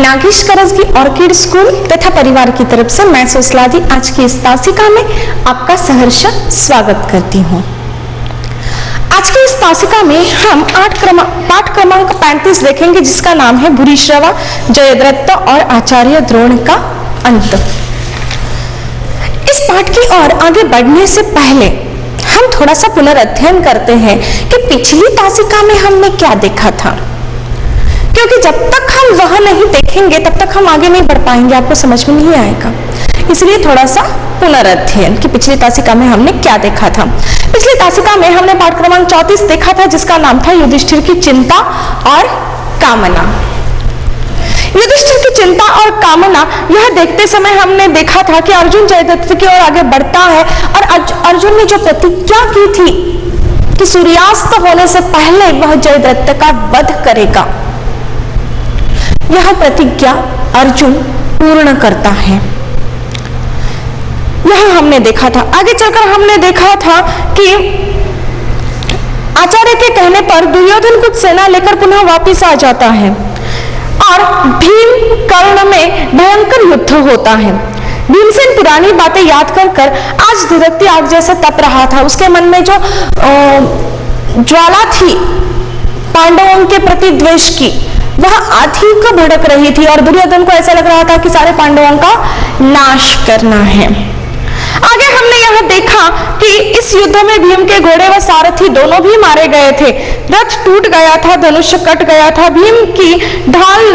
Nagesh Karajgi orchid school तथा परिवार की तरफ से मैं सुस्लादी आज की इस तासिका में आपका सहर्ष स्वागत करती हूँ। आज की इस तासिका में हम पाठ क्रमांक 35 देखेंगे, जिसका नाम है भूरिश्रवा, जयद्रथ और आचार्य द्रोण का अंत। इस पाठ की ओर आगे बढ़ने से पहले हम थोड़ा सा पुनर्अध्ययन करते हैं कि पिछली तासिका में हमने क्या देखा था, क्योंकि जब तक हम वह नहीं देखेंगे तब तक हम आगे नहीं बढ़ पाएंगे, आपको समझ में नहीं आएगा। इसलिए थोड़ा सा पुनर्अध्ययन कि पिछली तासिका में हमने क्या देखा था। पिछली तासिका में हमने पाठ क्रमांक 34 देखा था, जिसका नाम था युधिष्ठिर की चिंता और कामना। युधिष्ठिर की चिंता और कामना, यह देखते समय हमने देखा था कि अर्जुन जयद्रथ की ओर आगे बढ़ता है और अर्जुन ने जो प्रतिज्ञा की थी कि सूर्यास्त होने से पहले वह जयद्रथ का वध करेगा, यह प्रतिज्ञा अर्जुन पूर्ण करता है। यह हमने देखा था। आगे चलकर हमने देखा था कि आचार्य के कहने पर दुर्योधन कुछ सेना लेकर पुनः वापस आ जाता है और भीम कर्ण में भयंकर युद्ध होता है। भीमसेन पुरानी बातें याद कर आज धधकती आग जैसे तप रहा था। उसके मन में जो ज्वाला थी पांडवों के प्रति द्वेष की, वह अधिक भड़क रही थी और दुर्योधन को ऐसा लग रहा था कि सारे पांडवों का नाश करना है। आगे हमने यह देखा कि इस युद्ध में भीम के घोड़े व सारथी दोनों भी मारे गए थे। रथ टूट गया था, धनुष कट गया था। भीम की ढाल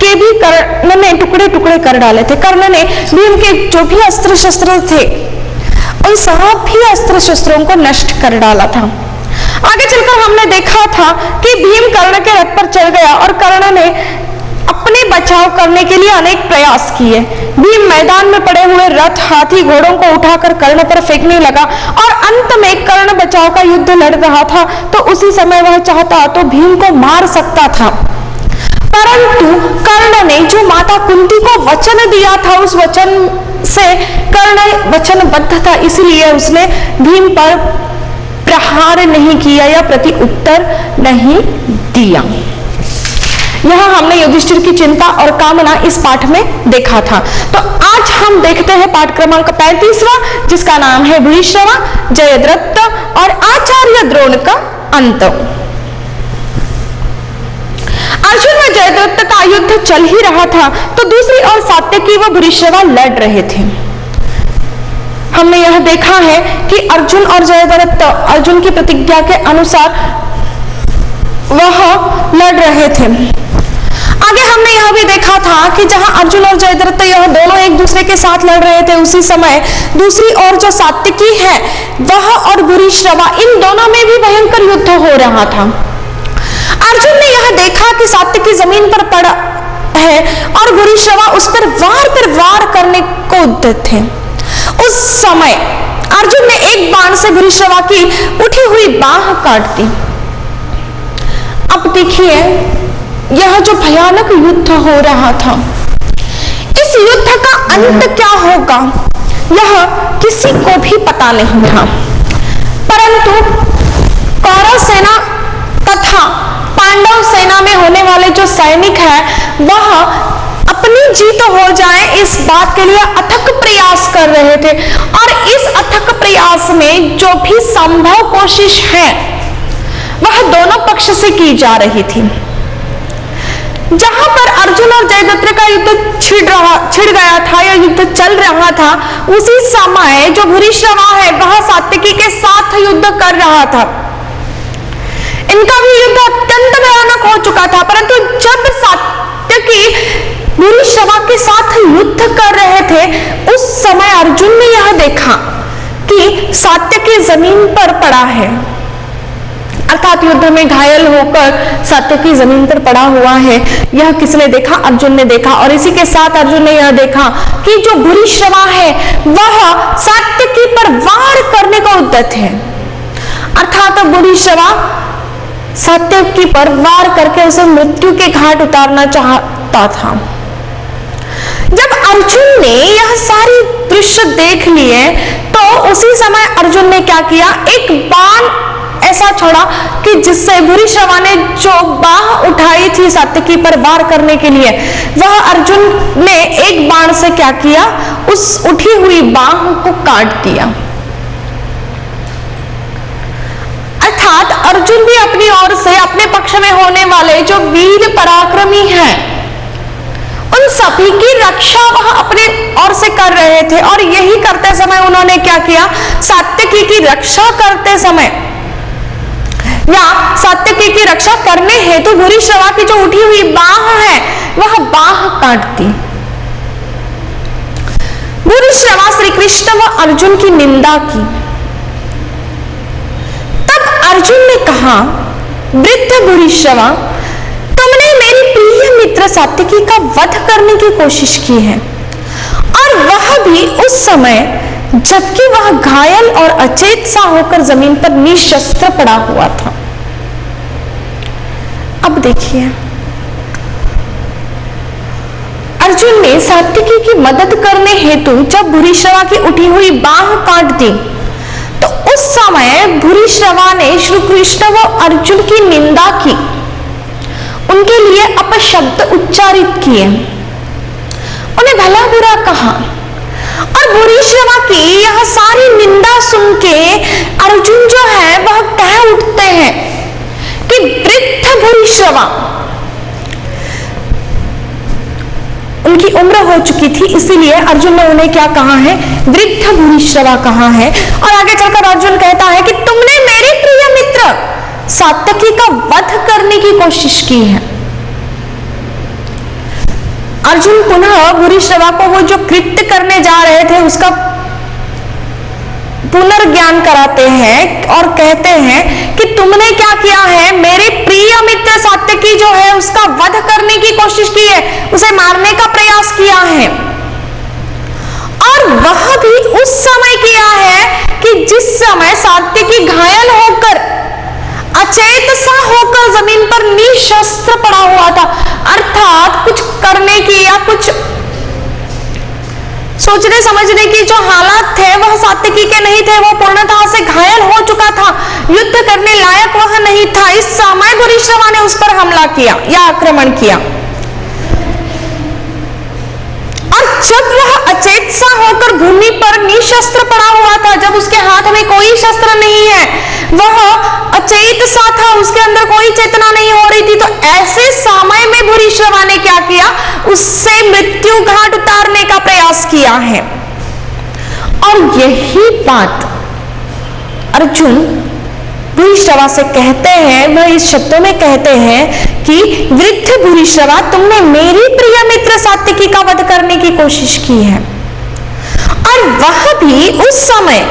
के भी कर्ण ने टुकड़े टुकड़े कर डाले थे। कर्ण ने भीम के जो भी अस्त्र शस्त्र थे उन सभी अस्त्र शस्त्रों को नष्ट कर डाला था। आगे चलकर हमने देखा था कि भीम कर्ण के रथ पर चढ़ गया और कर्ण ने अपने बचाव करने के लिए अनेक प्रयास किए। भीम मैदान में पड़े हुए रथ, हाथी, घोड़ों को उठाकर कर्ण पर फेंकने लगा और अंत में कर्ण बचाव का युद्ध लड़ रहा था। तो उसी समय वह चाहता तो भीम को मार सकता था, परंतु कर्ण ने जो माता कुंती को वचन दिया था, उस वचन से कर्ण वचनबद्ध था, इसलिए उसने भीम पर प्रहार नहीं किया या प्रति उत्तर नहीं दिया। यह हमने युधिष्ठिर की चिंता और कामना इस पाठ में देखा था। तो आज हम देखते हैं पाठ क्रमांक 35वां, जिसका नाम है भूरिश्रवा, जयद्रथ और आचार्य द्रोण का अंत। अर्जुन व जयद्रथ का युद्ध चल ही रहा था तो दूसरी ओर सात्यकी व भूरिश्रवा लड़ रहे थे। हमने यह देखा है कि अर्जुन और जयद्रथ अर्जुन की प्रतिज्ञा के अनुसार वह लड़ रहे थे। आगे हमने यह भी देखा था कि जहां अर्जुन और जयद्रथ यह दोनों एक दूसरे के साथ लड़ रहे थे, उसी समय दूसरी ओर जो सात्यकी है वह और भूरिश्रवा, इन दोनों में भी भयंकर युद्ध हो रहा था। अर्जुन ने यह देखा कि सात्यकी जमीन पर पड़ा है और भूरिश्रवा उस पर वार करने को उद्यत थे। उस समय अर्जुन ने एक बाण से भूरिश्रवा की उठी हुई बाह काट दी। अब देखिए यह जो भयानक युद्ध हो रहा था, इस युद्ध का अंत क्या होगा यह किसी को भी पता नहीं था, परंतु कौरव सेना तथा पांडव सेना में होने वाले जो सैनिक है वह अपनी जीत हो जाए इस बात के लिए अथक प्रयास कर रहे थे। और इस अथक प्रयास में जो भी संभव कोशिश है वह दोनों पक्ष से की जा रही थी। जहां पर अर्जुन और जयद्रथ का युद्ध छिड़ गया था या युद्ध चल रहा था, उसी समय जो भूरिश्रवा है वह सात्यकी के साथ युद्ध कर रहा था। इनका भी युद्ध अत्यंत भयानक हो चुका था, परंतु जब सात्यकी भूरिश्रवा के साथ युद्ध कर रहे थे उस समय अर्जुन ने यह देखा कि सात्यकी जमीन पर पड़ा है, अर्थात युद्ध में घायल होकर सात्यकी जमीन पर पड़ा हुआ है। यह किसने देखा? अर्जुन ने देखा। और इसी के साथ अर्जुन ने यह देखा कि जो भूरिश्रवा है वह सात्यकी पर वार करने को उद्यत है, अर्थात भूरिश्रवा सात्यकी पर वार करके उसे मृत्यु के घाट उतारना चाहता था। जब अर्जुन ने यह सारी दृश्य देख लिए तो उसी समय अर्जुन ने क्या किया, एक बाण ऐसा छोड़ा कि जिससे भूरिश्रवा ने जो बाह उठाई थी थी सात्यकी पर वार करने के लिए, वह अर्जुन ने एक बाण से क्या किया, उस उठी हुई बाह को काट दिया। अर्थात अर्जुन भी अपनी ओर से अपने पक्ष में होने वाले जो वीर पराक्रमी हैं, उन सभी की रक्षा वह अपने ओर से कर रहे थे। और यही करते समय उन्होंने क्या किया, सात्यकी की रक्षा करते समय या सात्यकी की रक्षा करने हेतु भूरिश्रवा की जो उठी हुई बाह है वह बाह काट दी। भूरिश्रवा श्री कृष्ण व अर्जुन की निंदा की। तब अर्जुन ने कहा, वृद्ध भूरिश्रवा, तुमने मेरी प्रिय मित्र सात्यकी का वध करने की कोशिश की है, और वह भी उस समय जबकि वह घायल और अचेत सा होकर जमीन पर निशस्त्र पड़ा हुआ था। अब देखिए, अर्जुन ने सात्यकी की मदद करने हेतु जब भूरिश्रवा की उठी हुई बाह काट दी, तो उस समय भूरिश्रवा ने श्री कृष्ण व अर्जुन की निंदा की, उनके लिए अपशब्द उच्चारित किए, उन्हें भला बुरा कहा। और भूरिश्रवा की यह सारी निंदा सुन के अर्जुन जो है वह कह उठते हैं कि वृद्ध भूरिश्रवा, उनकी उम्र हो चुकी थी, इसीलिए अर्जुन ने उन्हें क्या कहा है, वृद्ध भूरिश्रवा कहा है। और आगे चलकर अर्जुन कहता है कि तुमने मेरे प्रिय मित्र सात्यकी का वध करने की कोशिश की है। अर्जुन पुनः भूरिश्रवा को वो जो कृत्य करने जा रहे थे उसका पुनर्ज्ञान कराते हैं और कहते हैं कि तुमने क्या किया है, मेरे प्रिय मित्र सात्यकी जो है उसका वध करने की कोशिश की है, उसे मारने का प्रयास किया है। और वह भी उस समय किया है कि जिस समय सात्यकी घायल होकर अचेत सा होकर जमीन पर निशस्त्र पड़ा हुआ था। अर्थात कुछ करने की या कुछ सोचने समझने की जो हालात थे वह सात्यकी के नहीं थे, वो पूर्णतः से घायल हो चुका था, युद्ध करने लायक वह नहीं था। इस समय भूरिश्रवा ने उस पर हमला किया या आक्रमण किया, और जब वह अचेत सा होकर भूमि पर निशस्त्र पड़ा हुआ था, जब उसके हाथ में कोई शस्त्र नहीं है, वह अचेत सा था, उसके अंदर कोई चेतना नहीं हो रही थी, तो ऐसे समय में भूरिश्रवा ने क्या किया, उससे मृत्यु घाट उतारने का प्रयास किया है। और यही बात अर्जुन भूरिश्रवा से कहते हैं, वह इस शब्दों में कहते हैं कि वृद्ध भूरिश्रवा, तुमने मेरी प्रिय मित्र सात्यकी का वध करने की कोशिश की है, और वह भी उस समय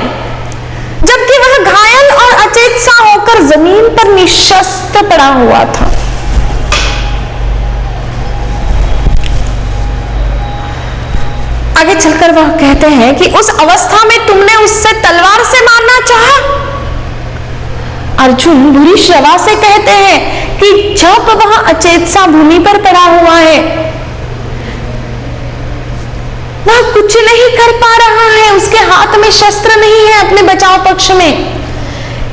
जबकि वह घायल और अचेत सा होकर जमीन पर निशस्त्र पड़ा हुआ था। आगे चलकर वह कहते हैं कि उस अवस्था में तुमने उससे तलवार से मारना चाहा। अर्जुन भूरिश्रवा से कहते हैं कि जब वह अचेत सा भूमि पर पड़ा हुआ है, वह कुछ नहीं कर पा रहा है, उसके हाथ में शस्त्र नहीं है अपने बचाव पक्ष में,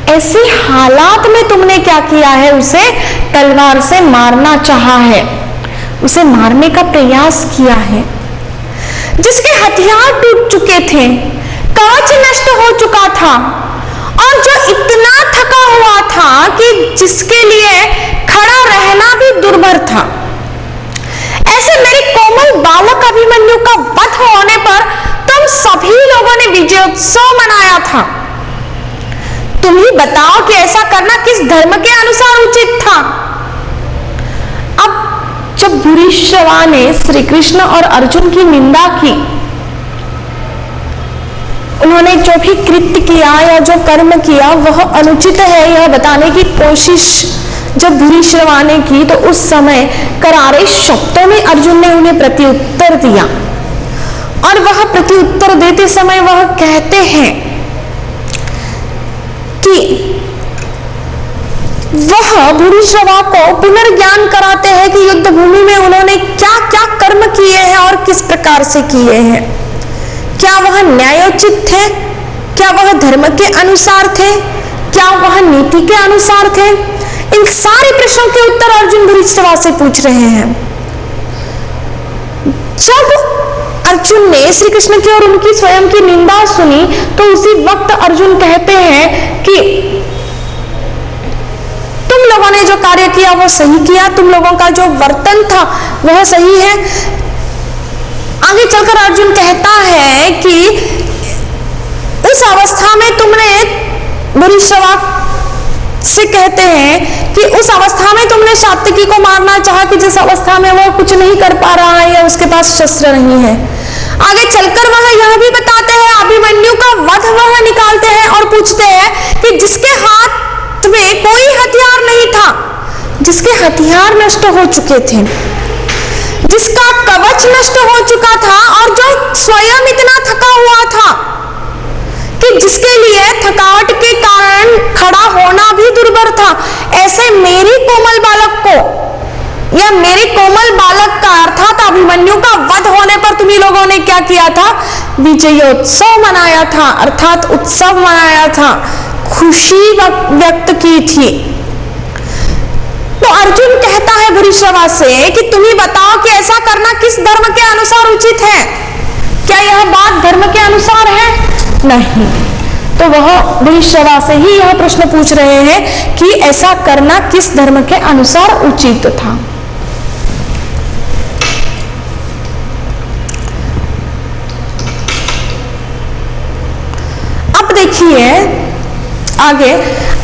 ऐसे हालात में तुमने क्या किया है, उसे तलवार से मारना चाहा है, उसे मारने का प्रयास किया है। जिसके हथियार टूट चुके थे, कवच नष्ट हो चुका था, और जो इतना थका हुआ था कि जिसके लिए खड़ा रहना भी दुर्भर था, ऐसे मेरे कोमल बालक अभिमन्यु का वध होने पर तुम सभी लोगों ने विजयोत्सव मनाया था। तुम ही बताओ कि ऐसा करना किस धर्म के अनुसार उचित था। अब जब भूरिश्रवा ने श्री कृष्ण और अर्जुन की निंदा की, उन्होंने जो भी कृत्य किया या जो कर्म किया वह अनुचित है यह बताने की कोशिश जब भूरिश्रवा ने की, तो उस समय करारे शब्दों में अर्जुन ने उन्हें प्रत्युत्तर दिया। और वह प्रत्युत्तर देते समय वह कहते हैं कि वह भूरिश्रवा को पुनर्ज्ञान कराते हैं कि युद्ध भूमि में उन्होंने क्या क्या कर्म किए हैं और किस प्रकार से किए हैं। क्या वह न्यायोचित थे, क्या वह धर्म के अनुसार थे, क्या वह नीति के अनुसार थे। इन सारे प्रश्नों के उत्तर अर्जुन भूरिश्रवा से पूछ रहे हैं। जब अर्जुन ने श्री कृष्ण की और उनकी स्वयं की निंदा सुनी तो उसी वक्त अर्जुन कहते हैं कि तुम लोगों ने जो कार्य किया वो सही किया, तुम लोगों का जो वर्तन था वह सही है। आगे चलकर अर्जुन कहता है कि उस अवस्था में तुमने, भूरिश्रवा से कहते हैं कि उस अवस्था में तुमने सात्विकी को मारना चाहा कि जिस अवस्था में वो कुछ नहीं कर पा रहा है या उसके पास शस्त्र नहीं है। आगे चलकर वह यह भी बताते हैं, अभिमन्यु का वध वह निकालते हैं और पूछते हैं कि जिसके हाथ में कोई हथियार नहीं था, जिसके हथियार नष्ट हो चुके थे, जिसका कवच नष्ट हो चुका था और जो स्वयं इतना थका हुआ था कि जिसके लिए थकावट के कारण खड़ा होना भी दुर्भर था, ऐसे मेरी कोमल बालक को या मेरे कोमल बालक का अर्थात अभिमन्यु का वध होने पर तुम्ही लोगों ने क्या किया था? विजयोत्सव मनाया था, अर्थात उत्सव मनाया था, खुशी व्यक्त की थी। तो अर्जुन कहता है भूरिश्रवा से कि तुम ही बताओ कि ऐसा करना किस धर्म के अनुसार उचित है? क्या यह बात धर्म के अनुसार है? नहीं। तो वह भूरिश्रवा से ही यह प्रश्न पूछ रहे हैं कि ऐसा करना किस धर्म के अनुसार उचित था। अब देखिए आगे,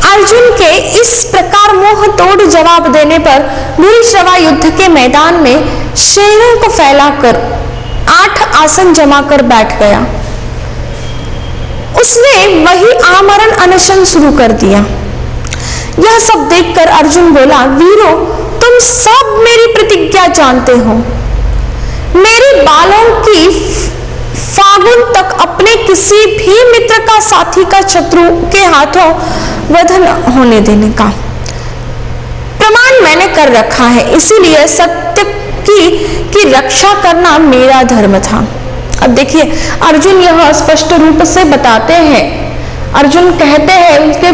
अर्जुन के इस प्रकार मुंह तोड़ जवाब देने पर भूरिश्रवा युद्ध के मैदान में शेरों को फैलाकर 8 आसन जमाकर बैठ गया। उसने वही आमरण अनशन शुरू कर दिया। यह सब देखकर अर्जुन बोला, वीरों, तुम सब मेरी प्रतिज्ञा जानते हो। मेरे बालों की फागुन तक अपने किसी भी मित्र का, साथी का शत्रु के हाथों वध न होने देने का प्रमाण मैंने कर रखा है। इसीलिए सत्य की रक्षा करना मेरा धर्म था। अब देखिए अर्जुन यह स्पष्ट रूप से बताते हैं। अर्जुन कहते हैं, उनके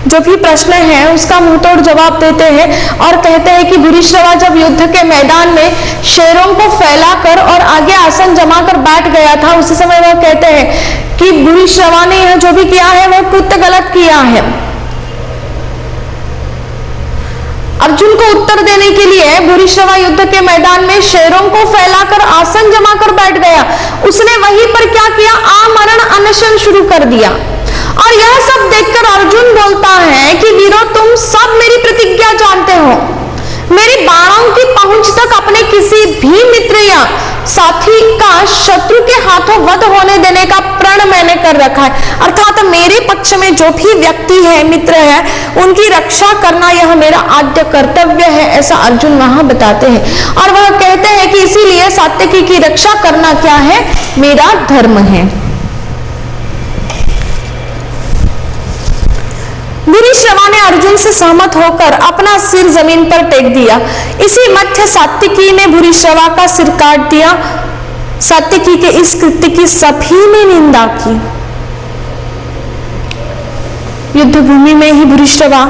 जो भी प्रश्न है उसका मुंहतोड़ जवाब देते हैं और कहते हैं कि भूरिश्रवा जब युद्ध के मैदान में शेरों को फैलाकर और आगे आसन जमाकर बैठ गया था, उसी समय वह कहते हैं कि भूरिश्रवा ने यह जो भी किया है वह कृत्य गलत किया है। अर्जुन को उत्तर देने के लिए भूरिश्रवा युद्ध के मैदान में शेरों को फैलाकर आसन जमाकर बैठ गया। उसने वहीं पर क्या किया? आमरण अनशन शुरू कर दिया। और यह सब देखकर अर्जुन बोलता है कि वीरों, तुम सब मेरी प्रतिज्ञा जानते हो। मेरे बाणों की पहुंच तक अपने किसी भी मित्र या साथी का शत्रु के हाथों वध होने देने का प्रण मैंने कर रखा है। अर्थात मेरे पक्ष में जो भी व्यक्ति है, मित्र है, उनकी रक्षा करना यह मेरा आद्य कर्तव्य है, ऐसा अर्जुन वहां बताते हैं। और वह कहते हैं कि इसीलिए सात्विकी की रक्षा करना क्या है? मेरा धर्म है। भूरिश्रवा ने अर्जुन से सहमत होकर अपना सिर जमीन पर टेक दिया। इसी मध्य सात्विकी ने भूरिश्रवा का सिर काट दिया। सात्विकी के इस कृत्य की सभी ने निंदा की। युद्ध भूमि में ही भूरिश्रवा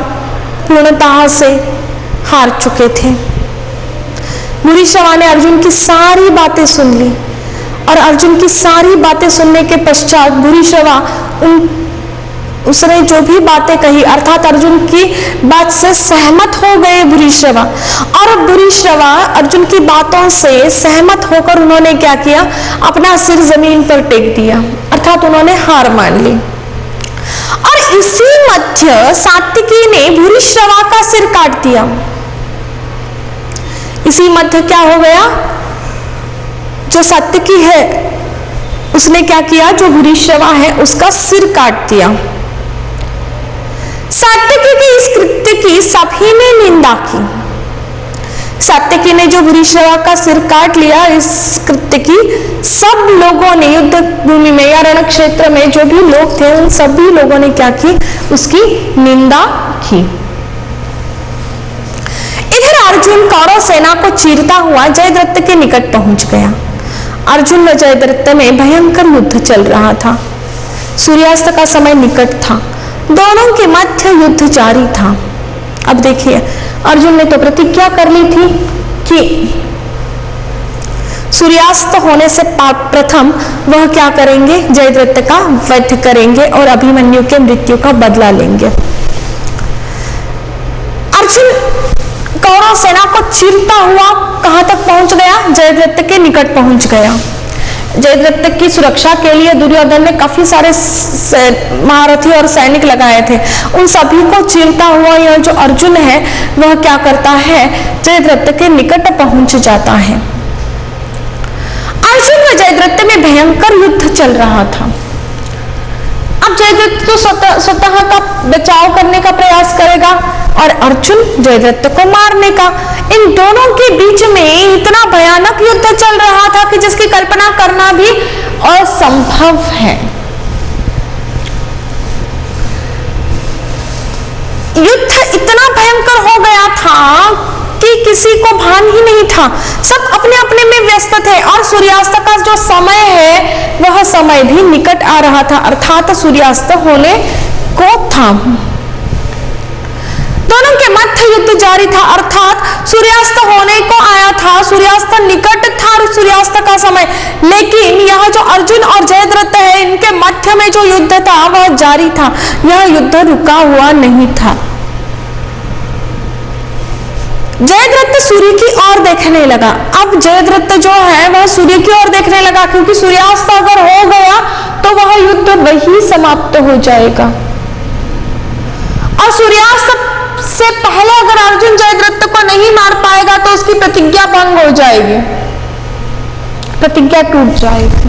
पूर्णतः से हार चुके थे। भूरिश्रवा ने अर्जुन की सारी बातें सुन ली और अर्जुन की सारी बातें सुनने के पश्चात भूरिश्रवा उसने जो भी बातें कही, अर्थात अर्जुन की बात से सहमत हो गए भूरिश्रवा। और भूरिश्रवा अर्जुन की बातों से सहमत होकर उन्होंने क्या किया? अपना सिर जमीन पर टेक दिया, अर्थात उन्होंने हार मान ली। और इसी मध्य सात्विकी ने भूरिश्रवा का सिर काट दिया। इसी मध्य क्या हो गया? जो सात्विकी है उसने क्या किया? जो भूरिश्रवा है उसका सिर काट दिया। सात्विकी के इस कृत्य की सभी ने निंदा की। सात्विकी ने जो भूरिश्रवा का सिर काट लिया, इस कृत्य की सब लोगों ने युद्ध भूमि में या रण क्षेत्र में जो भी लोग थे उन सभी लोगों ने क्या की? उसकी निंदा की। इधर अर्जुन कौरव सेना को चीरता हुआ जयद्रथ के निकट पहुंच गया। अर्जुन व जयद्रथ में भयंकर युद्ध चल रहा था। सूर्यास्त का समय निकट था। दोनों के मध्य युद्ध जारी था। अब देखिए, अर्जुन ने तो प्रतिज्ञा कर ली थी कि सूर्यास्त होने से प्रथम वह क्या करेंगे, जयद्रथ का वध करेंगे और अभिमन्यु के मृत्यु का बदला लेंगे। अर्जुन कौरव सेना को चीरता हुआ कहां तक पहुंच गया, जयद्रथ के निकट पहुंच गया। जयद्रथ की सुरक्षा के लिए दुर्योधन ने काफी सारे महारथी और सैनिक लगाए थे। उन सभी को चीरता हुआ यह जो अर्जुन है वह क्या करता है, जयद्रथ के निकट पहुंच जाता है। अर्जुन व जयद्रथ में भयंकर युद्ध चल रहा था। अब जयद्रथ तो स्वतः का बचाव करने का प्रयास करेगा और अर्जुन जयद्रथ को मारने का। इन दोनों के बीच में इतना भयानक युद्ध चल रहा था कि जिसकी कल्पना करना भी असंभव है। युद्ध इतना भयंकर हो गया था कि किसी को भान ही नहीं था, सब अपने अपने में व्यस्त थे और सूर्यास्त का जो समय है वह समय भी निकट आ रहा था, अर्थात सूर्यास्त होने को था। दोनों के मध्य युद्ध जारी था, अर्थात सूर्यास्त होने को आया था, सूर्यास्त निकट था, सूर्यास्त का समय। लेकिन यह जो अर्जुन और जयद्रथ है इनके मध्य में जो युद्ध था वह जारी था, यह युद्ध रुका हुआ नहीं था। जयद्रथ सूर्य की ओर देखने लगा। अब जयद्रथ जो है वह सूर्य की ओर देखने लगा, क्योंकि सूर्यास्त अगर हो गया तो वह युद्ध वही समाप्त हो जाएगा और सूर्यास्त से पहले अगर अर्जुन जयद्रथ को नहीं मार पाएगा तो उसकी प्रतिज्ञा भंग हो जाएगी, प्रतिज्ञा टूट जाएगी।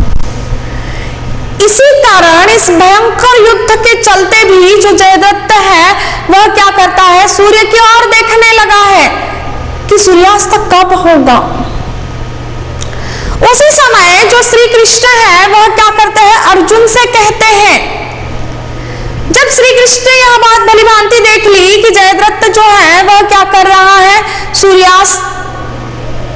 इसी कारण इस भयंकर युद्ध के चलते भी जो जयद्रथ है वह क्या करता है, सूर्य की ओर देखने लगा है कि सूर्यास्त कब होगा। उसी समय जो श्री कृष्ण है वह क्या करते हैं, अर्जुन से कहते हैं। जब श्री कृष्ण ने यह बात भलीभांति देख ली कि जयद्रथ जो है वह क्या कर रहा है, सूर्यास्त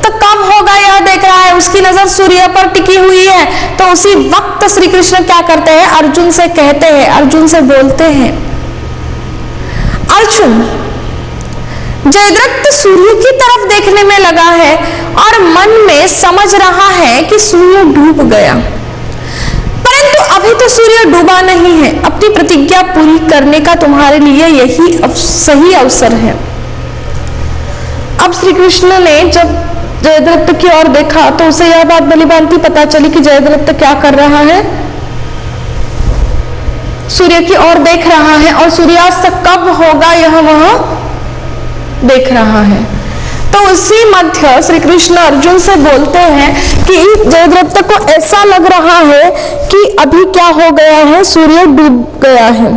कब होगा यह देख रहा है, उसकी नजर सूर्य पर टिकी हुई है, तो उसी वक्त श्री कृष्ण क्या करते हैं, अर्जुन से कहते हैं, अर्जुन से बोलते हैं, अर्जुन जयद्रथ सूर्य की तरफ देखने में लगा है और मन में समझ रहा है कि सूर्य डूब गया, परंतु अभी तो सूर्य डूबा नहीं है। अपनी प्रतिज्ञा पूरी करने का तुम्हारे लिए यही सही अवसर है। अब श्री कृष्ण ने जब जयद्रथ की ओर देखा तो उसे यह बात भलीभांति पता चली कि जयद्रथ क्या कर रहा है, सूर्य की ओर देख रहा है और सूर्यास्त कब होगा यह वह देख रहा है। तो उसी मध्य श्री कृष्ण अर्जुन से बोलते हैं कि जयद्रथ को ऐसा लग रहा है कि अभी क्या हो गया है, सूर्य डूब गया है।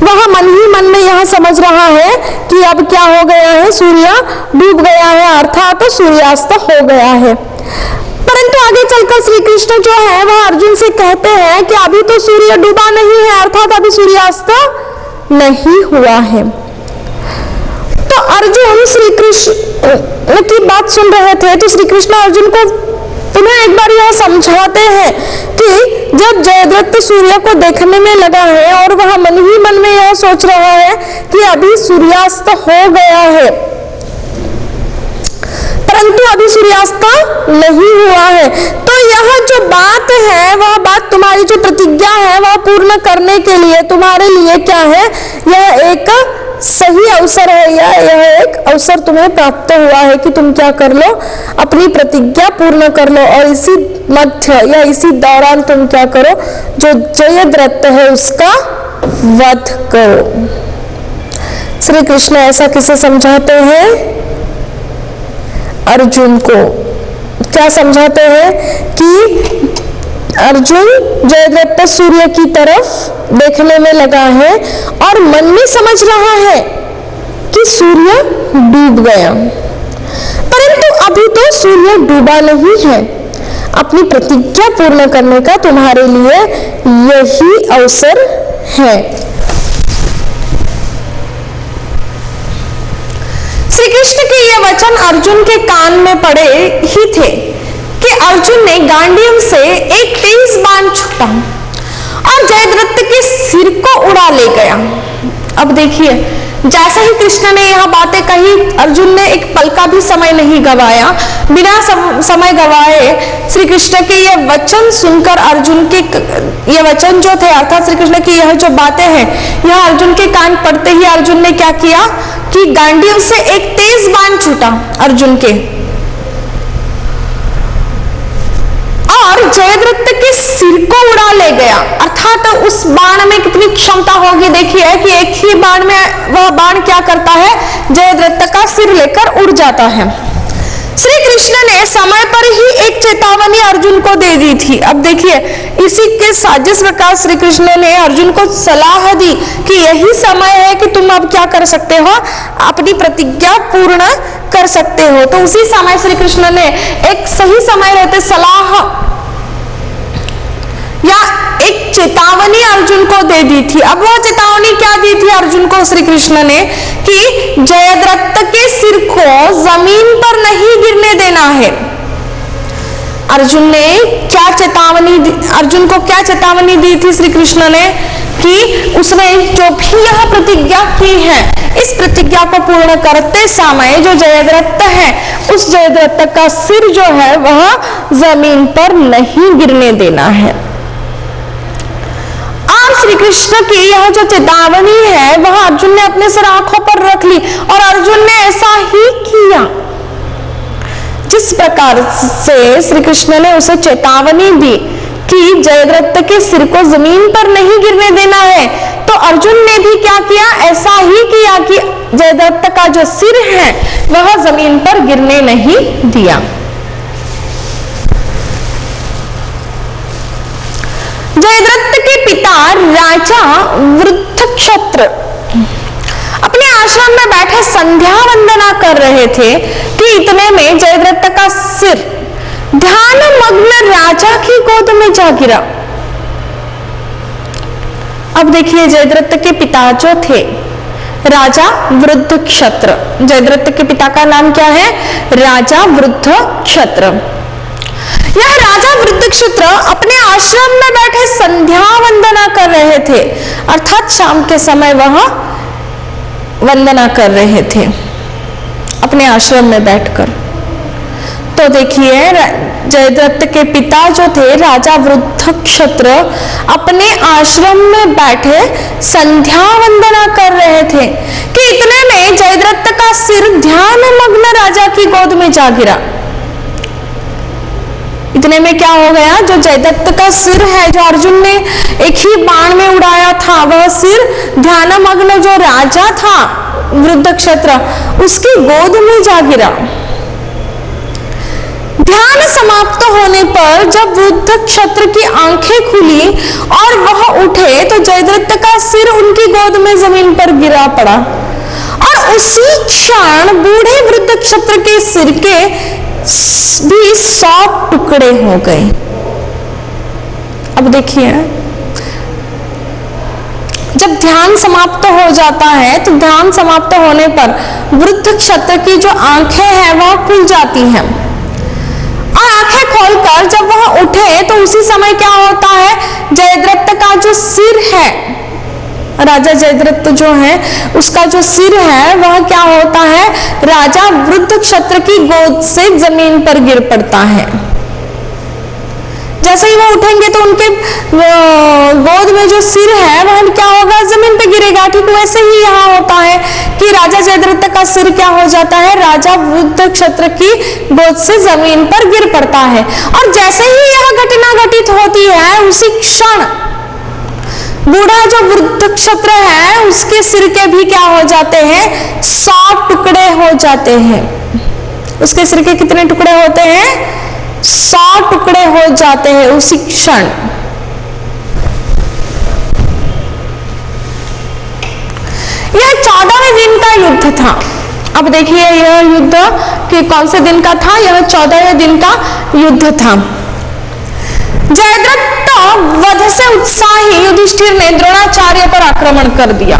वह मन ही मन में यह समझ रहा है कि अब क्या हो गया है, सूर्य डूब गया है, अर्थात सूर्यास्त हो गया है। परंतु आगे चलकर श्री कृष्ण जो है वह अर्जुन से कहते हैं कि अभी तो सूर्य डूबा नहीं है, अर्थात अभी सूर्यास्त नहीं हुआ है। तो अर्जुन श्री कृष्ण की बात सुन रहे थे, तो श्री कृष्ण अर्जुन को पुनः एक बार यह समझाते हैं कि जब जयद्रथ सूर्य को देखने में लगा है और वह मन ही मन में यह सोच रहा है कि अभी सूर्यास्त हो गया है, परंतु अभी सूर्यास्त नहीं हुआ है, तो यह जो बात है वह बात तुम्हारी जो प्रतिज्ञा है वह पूर्ण करने के लिए तुम्हारे लिए क्या है, यह एक सही अवसर है, या यह एक अवसर तुम्हें प्राप्त हुआ है कि तुम क्या कर लो, अपनी प्रतिज्ञा पूर्ण कर लो और इसी मध्य या इसी दौरान तुम क्या करो, जो जयद्रथ है उसका वध करो। श्री कृष्ण ऐसा किसे समझाते हैं, अर्जुन को। क्या समझाते हैं कि अर्जुन जयद्रथ सूर्य की तरफ देखने में लगा है और मन में समझ रहा है कि सूर्य डूब गया, परंतु अभी तो सूर्य डूबा नहीं है। अपनी प्रतिज्ञा पूर्ण करने का तुम्हारे लिए यही अवसर है। श्री कृष्ण के ये वचन अर्जुन के कान में पड़े ही थे कि अर्जुन ने गांडीव से एक तेज बाण छूटा और जयद्रथ के सिर को उड़ा ले गया। अब देखिए जैसे ही कृष्ण ने यह बातें कही, अर्जुन ने एक पल का भी समय नहीं गवाया। बिना समय गवाए श्री कृष्ण के ये वचन सुनकर अर्जुन के ये वचन जो थे, अर्थात श्री कृष्ण की यह जो बातें हैं, यह अर्जुन के कान पड़ते ही अर्जुन ने क्या किया कि गांडीव से एक तेज बाण छूटा अर्जुन के, और जयद्रथ के सिर को उड़ा ले गया। अर्थात उस बाण में कितनी क्षमता होगी देखिए कि एक ही बाण में वह बाण क्या करता है, जयद्रथ का सिर लेकर उड़ जाता है। श्री कृष्ण ने समय पर ही एक चेतावनी अर्जुन को दे दी थी। अब देखिए इसी के साथ जिस प्रकार श्री कृष्ण ने अर्जुन को सलाह दी कि यही समय है कि तुम अब क्या कर सकते हो, अपनी प्रतिज्ञा पूर्ण कर सकते हो, तो उसी समय श्री कृष्ण ने एक सही समय रहते सलाह या एक चेतावनी अर्जुन को दे दी थी। अब वह चेतावनी क्या दी थी अर्जुन को श्री कृष्ण ने कि जयद्रथ के सिर को जमीन पर नहीं गिरने देना है। अर्जुन को क्या चेतावनी दी थी श्री कृष्ण ने कि उसने जो भी यह प्रतिज्ञा की है, इस प्रतिज्ञा को पूर्ण करते समय जो जयद्रथ है, उस जयद्रथ का सिर जो है वह जमीन पर नहीं गिरने देना है। और श्री कृष्ण की यह जो चेतावनी है वह अर्जुन ने अपने सर आंखों पर रख ली और अर्जुन ने ऐसा ही किया। जिस प्रकार से श्री कृष्ण ने उसे चेतावनी दी कि जयद्रथ के सिर को जमीन पर नहीं गिरने देना है, तो अर्जुन ने भी क्या किया, ऐसा ही किया कि जयद्रथ का जो सिर है वह जमीन पर गिरने नहीं दिया। जयद्रथ के पिता राजा वृद्धक्षत्र अपने आश्रम में बैठे संध्या वंदना कर रहे थे कि इतने में जयद्रथ का सिर ध्यान मग्न राजा की गोद में जा गिरा। अब देखिए जयद्रथ के पिता जो थे राजा वृद्धक्षत्र, जयद्रथ के पिता का नाम क्या है, राजा वृद्धक्षत्र। यह राजा वृद्धक्षत्र अपने आश्रम में बैठे संध्या वंदना कर रहे थे, अर्थात शाम के समय वह वंदना कर रहे थे अपने आश्रम में बैठकर। तो देखिए जयद्रथ के पिता जो थे राजा वृद्धक्षत्र अपने आश्रम में बैठे संध्या वंदना कर रहे थे कि इतने में जयद्रथ का सिर ध्यान मग्न राजा की गोद में जा गिरा। इतने में क्या हो गया, जो जयद्रथ का सिर है जो अर्जुन ने एक ही बाण में उड़ाया था, वह सिर ध्यानमग्न जो राजा था वृद्धक्षत्र उसकी गोद में जा गिरा। ध्यान समाप्त होने पर जब वृद्धक्षत्र की आंखें खुली और वह उठे तो जयद्रथ का सिर उनकी गोद में जमीन पर गिरा पड़ा और उसी क्षण बूढ़े वृद्धक्षत्र के सिर के भी 100 टुकड़े हो गए। अब देखिए जब ध्यान समाप्त हो जाता है तो ध्यान समाप्त होने पर वृद्धक्षत्र की जो आंखें हैं वह खुल जाती हैं और आंखें खोलकर जब वह उठे तो उसी समय क्या होता है, जयद्रथ का जो सिर है, राजा जयद्रथ जो है उसका जो सिर है वह क्या होता है, राजा वृद्धक्षत्र की गोद से जमीन पर गिर पड़ता है। जैसे ही वो उठेंगे तो उनके गोद में जो सिर है वह क्या होगा, जमीन पे गिरेगा। ठीक वैसे ही यहाँ होता है कि राजा जयद्रथ का सिर क्या हो जाता है, राजा वृद्धक्षत्र की गोद से जमीन पर गिर पड़ता है। और जैसे ही यह घटना घटित होती है उसी क्षण बूढ़ा जो वृद्धक्षत्र है उसके सिर के भी क्या हो जाते हैं, 100 टुकड़े हो जाते हैं। उसके सिर के कितने टुकड़े होते हैं, 100 टुकड़े हो जाते हैं उसी क्षण। यह 14वें दिन का युद्ध था। अब देखिए यह युद्ध कि कौन से दिन का था, यह 14वें दिन का युद्ध था। जयद्रथ वध से उत्साही युधिष्ठिर ने द्रोणाचार्य पर आक्रमण कर दिया।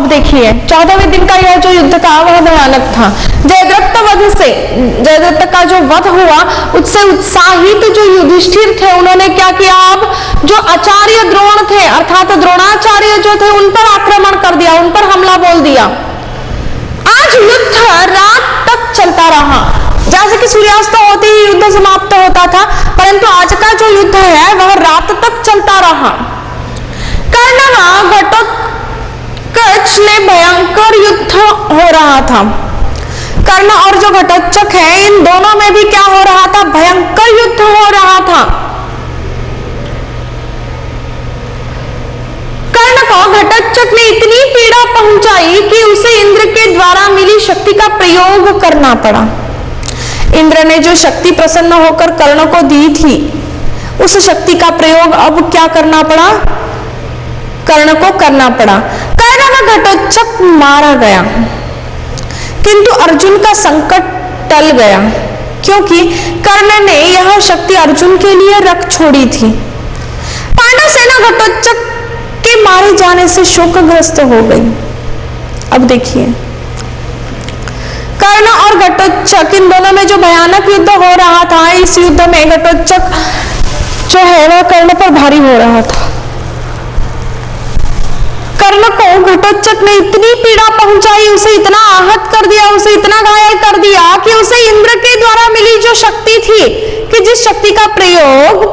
अब देखिए 14वें दिन का यह जो युद्ध था वह भयानक था। जयद्रथ का जो वध हुआ उससे उत्साहित जो युधिष्ठिर थे उन्होंने क्या किया, अब जो आचार्य द्रोण थे अर्थात द्रोणाचार्य जो थे उन पर आक्रमण कर दिया, उन पर हमला बोल दिया। आज युद्ध रात तक चलता रहा, जैसे कि सूर्यास्त होते ही युद्ध समाप्त होता था, परंतु आज का जो युद्ध है वह रात तक चलता रहा। कर्ण घटोत्कच में भयंकर युद्ध हो रहा था। कर्ण और जो घटोत्कच है इन दोनों में भी क्या हो रहा था, भयंकर युद्ध हो रहा था। कर्ण को घटोत्कच ने इतनी पीड़ा पहुंचाई कि उसे इंद्र के द्वारा मिली शक्ति का प्रयोग करना पड़ा। इंद्र ने जो शक्ति प्रसन्न होकर कर्ण को दी थी उस शक्ति का प्रयोग अब क्या करना पड़ा, कर्ण को करना पड़ा। कर्ण व घटोत्कच मारा गया, किंतु अर्जुन का संकट टल गया, क्योंकि कर्ण ने यह शक्ति अर्जुन के लिए रख छोड़ी थी। पांडव सेना घटोत्कच के मारे जाने से शोकग्रस्त हो गई। अब देखिए कर्ण और घटोत्कच इन दोनों में जो भयानक युद्ध हो रहा था, इस युद्ध में घटोत्कच जो है वह कर्ण पर भारी हो रहा था। कर्ण को घटोत्कच ने इतनी पीड़ा पहुंचाई, उसे इतना आहत कर दिया, उसे इतना घायल कर दिया कि उसे इंद्र के द्वारा मिली जो शक्ति थी, कि जिस शक्ति का प्रयोग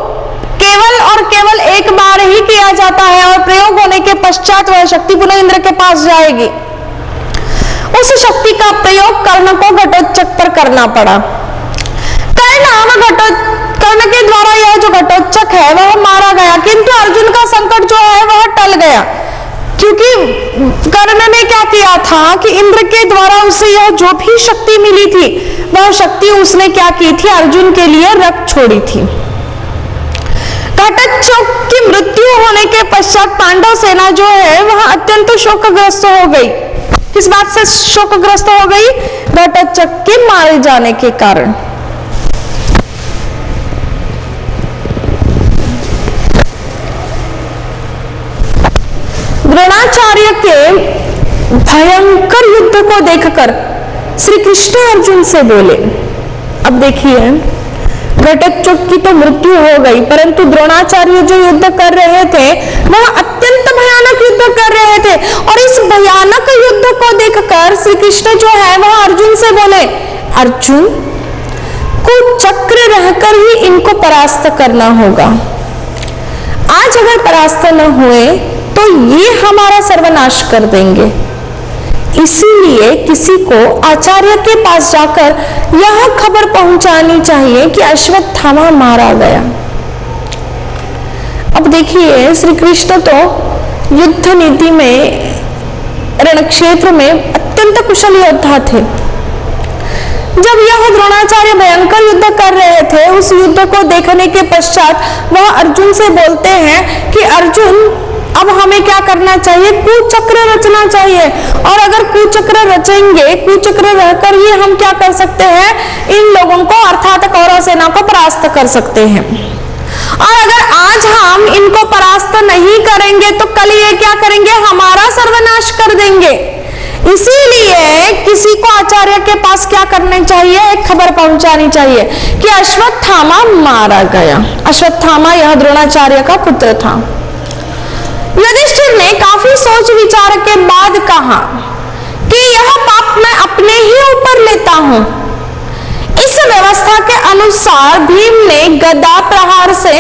केवल और केवल एक बार ही किया जाता है और प्रयोग होने के पश्चात वह शक्ति पुनः इंद्र के पास जाएगी, उस शक्ति का प्रयोग कर्ण को घटोत्कच पर करना पड़ा। कर्ण के द्वारा यह जो घटोत्कच है वह मारा गया, किंतु अर्जुन का संकट जो है वह टल गया, क्योंकि कर्ण ने क्या किया था कि इंद्र के द्वारा उसे यह जो भी शक्ति मिली थी वह शक्ति उसने क्या की थी, अर्जुन के लिए रख छोड़ी थी। घटोत्कच की मृत्यु होने के पश्चात पांडव सेना जो है वह अत्यंत शोकग्रस्त हो गई। किस बात से शोकग्रस्त हो गई, घटोत्कच के मारे जाने के कारण। द्रोणाचार्य के भयंकर युद्ध को देखकर श्री कृष्ण अर्जुन से बोले। अब देखिए घटोत्कच की तो मृत्यु हो गई, परंतु द्रोणाचार्य जो युद्ध कर रहे थे वह अत्यंत भयानक युद्ध कर रहे थे, और इस भयानक युद्ध को देखकर श्री कृष्ण जो है वह अर्जुन से बोले, अर्जुन कुचक्र रहकर ही इनको परास्त करना होगा। आज अगर परास्त न हुए तो ये हमारा सर्वनाश कर देंगे। इसीलिए किसी को आचार्य के पास जाकर यह खबर पहुंचानी चाहिए कि अश्वत्थामा मारा गया। अब देखिए श्री कृष्ण तो युद्ध नीति में रणक्षेत्र में अत्यंत कुशल योद्धा थे। जब यह द्रोणाचार्य भयंकर युद्ध कर रहे थे, उस युद्ध को देखने के पश्चात वह अर्जुन से बोलते हैं कि अर्जुन अब हमें क्या करना चाहिए, कुचक्र रचना चाहिए, और अगर कुचक्र रचेंगे, कुचक्र रहकर ही हम क्या कर सकते हैं, इन लोगों को अर्थात कौरव सेना को परास्त कर सकते हैं। और अगर आज हम इनको परास्त नहीं करेंगे तो कल ये क्या करेंगे, हमारा सर्वनाश कर देंगे। इसीलिए किसी को आचार्य के पास क्या करना चाहिए, एक खबर पहुंचानी चाहिए कि अश्वत्थामा मारा गया। अश्वत्थामा यह द्रोणाचार्य का पुत्र था। युधिष्ठिर ने काफी सोच विचार के बाद कहा कि यह पाप मैं अपने ही ऊपर लेता हूं। इस व्यवस्था के अनुसार भीम ने गदा प्रहार से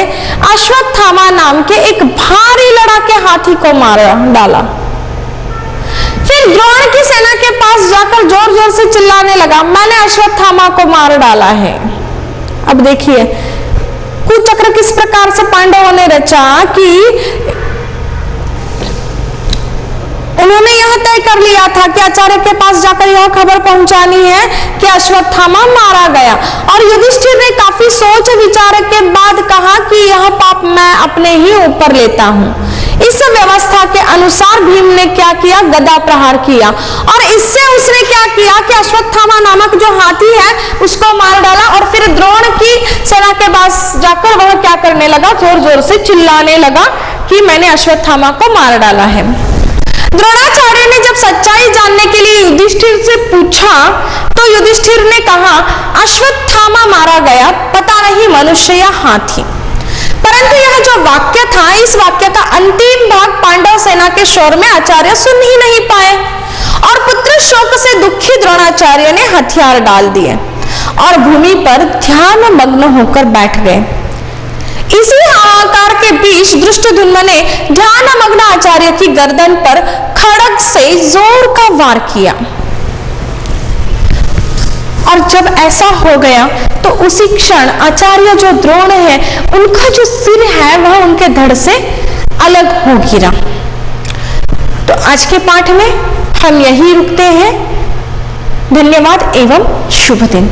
अश्वत्थामा नाम के एक भारी लड़ाके हाथी को मार डाला। फिर द्रोण की सेना के पास जाकर जोर जोर से चिल्लाने लगा, मैंने अश्वत्थामा को मार डाला है। अब देखिए कुचक्र किस प्रकार से पांडवों ने रचा कि उन्होंने यह तय कर लिया था कि आचार्य के पास जाकर यह खबर पहुंचानी है कि अश्वत्थामा मारा गया, और युधिष्ठिर ने काफी सोच विचार के बाद कहा कि यह पाप मैं अपने ही ऊपर लेता हूं। इस व्यवस्था के अनुसार भीम ने क्या किया, गदा प्रहार किया, और इससे उसने क्या किया कि अश्वत्थामा नामक जो हाथी है उसको मार डाला। और फिर द्रोण की सेना के पास जाकर वह क्या करने लगा, जोर जोर से चिल्लाने लगा कि मैंने अश्वत्थामा को मार डाला है। द्रोणाचार्य ने जब सच्चाई जानने के लिए युधिष्ठिर से पूछा तो युधिष्ठिर ने कहा, अश्वत्थामा मारा गया, पता नहीं मनुष्य या हाथी। परंतु यह जो वाक्य था, इस वाक्य का अंतिम भाग पांडव सेना के शोर में आचार्य सुन ही नहीं पाए और पुत्र शोक से दुखी द्रोणाचार्य ने हथियार डाल दिए और भूमि पर ध्यान मग्न होकर बैठ गए। इसी हाहाकार के बीच धृष्टद्युम्न ने ध्यान मग्न आचार्य की गर्दन पर खड्ग से जोर का वार किया और जब ऐसा हो गया तो उसी क्षण आचार्य जो द्रोण है, उनका जो सिर है वह उनके धड़ से अलग हो गिरा। तो आज के पाठ में हम यही रुकते हैं। धन्यवाद एवं शुभ दिन।